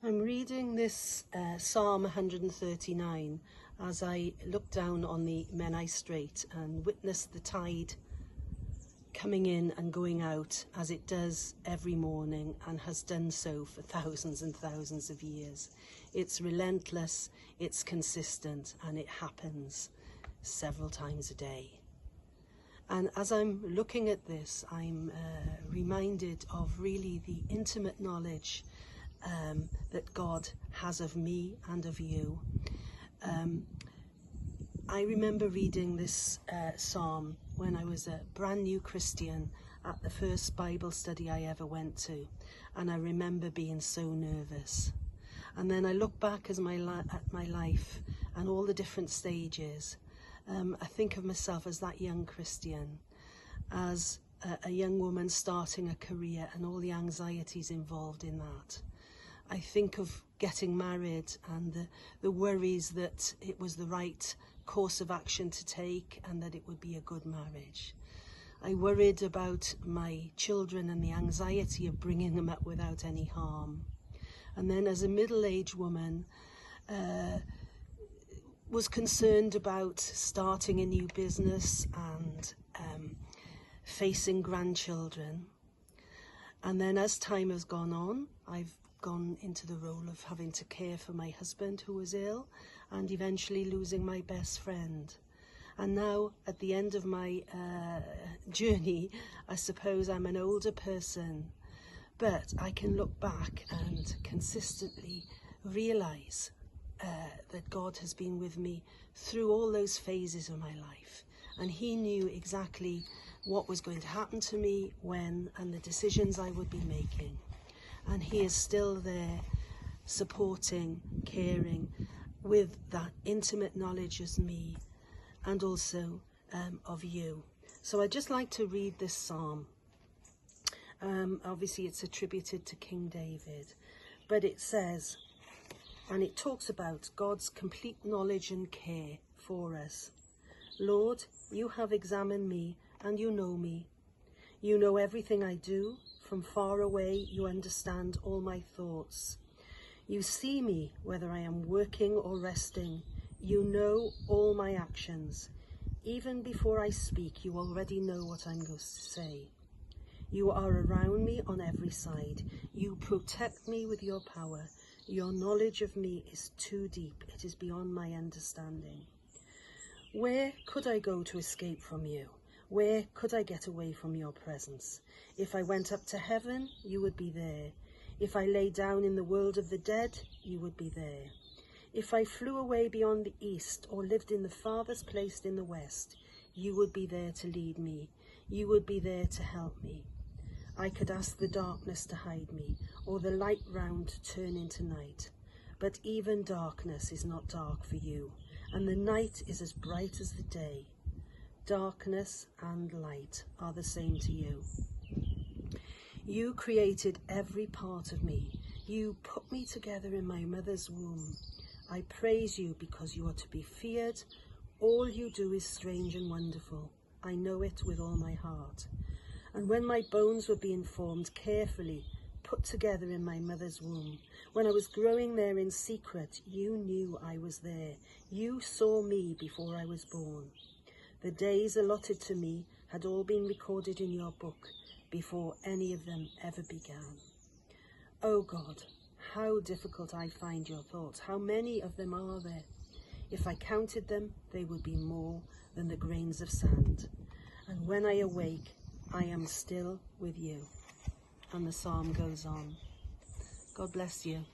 I'm reading this Psalm 139 as I look down on the Menai Strait and witness the tide coming in and going out as it does every morning and has done so for thousands and thousands of years. It's relentless, it's consistent, and it happens several times a day. And as I'm looking at this, I'm reminded of really the intimate knowledge that God has of me and of you. I remember reading this psalm when I was a brand new Christian at the first Bible study I ever went to, and I remember being so nervous. And then I look back at my life and all the different stages. I think of myself as that young Christian, as a young woman starting a career and all the anxieties involved in that. I think of getting married and the worries that it was the right course of action to take and that it would be a good marriage. I worried about my children and the anxiety of bringing them up without any harm. And then as a middle-aged woman, was concerned about starting a new business and facing grandchildren. And then as time has gone on, I've gone into the role of having to care for my husband who was ill and eventually losing my best friend. And now at the end of my journey, I suppose I'm an older person, but I can look back and consistently realise that God has been with me through all those phases of my life, and he knew exactly what was going to happen to me, when, and the decisions I would be making. And he is still there, supporting, caring, with that intimate knowledge as me, and also of you. So I'd just like to read this psalm. Obviously it's attributed to King David, but it says, and it talks about God's complete knowledge and care for us. Lord, you have examined me and you know me. You know everything I do. From far away, you understand all my thoughts. You see me, whether I am working or resting. You know all my actions. Even before I speak, you already know what I'm going to say. You are around me on every side. You protect me with your power. Your knowledge of me is too deep. It is beyond my understanding. Where could I go to escape from you? Where could I get away from your presence? If I went up to heaven, you would be there. If I lay down in the world of the dead, you would be there. If I flew away beyond the east or lived in the farthest place in the west, you would be there to lead me. You would be there to help me. I could ask the darkness to hide me, or the light round to turn into night. But even darkness is not dark for you, and the night is as bright as the day. Darkness and light are the same to you. You created every part of me. You put me together in my mother's womb. I praise you because you are to be feared. All you do is strange and wonderful. I know it with all my heart. And when my bones were being formed carefully, put together in my mother's womb, when I was growing there in secret, you knew I was there. You saw me before I was born. The days allotted to me had all been recorded in your book before any of them ever began. Oh God, how difficult I find your thoughts. How many of them are there? If I counted them, they would be more than the grains of sand. And when I awake, I am still with you. And the psalm goes on. God bless you.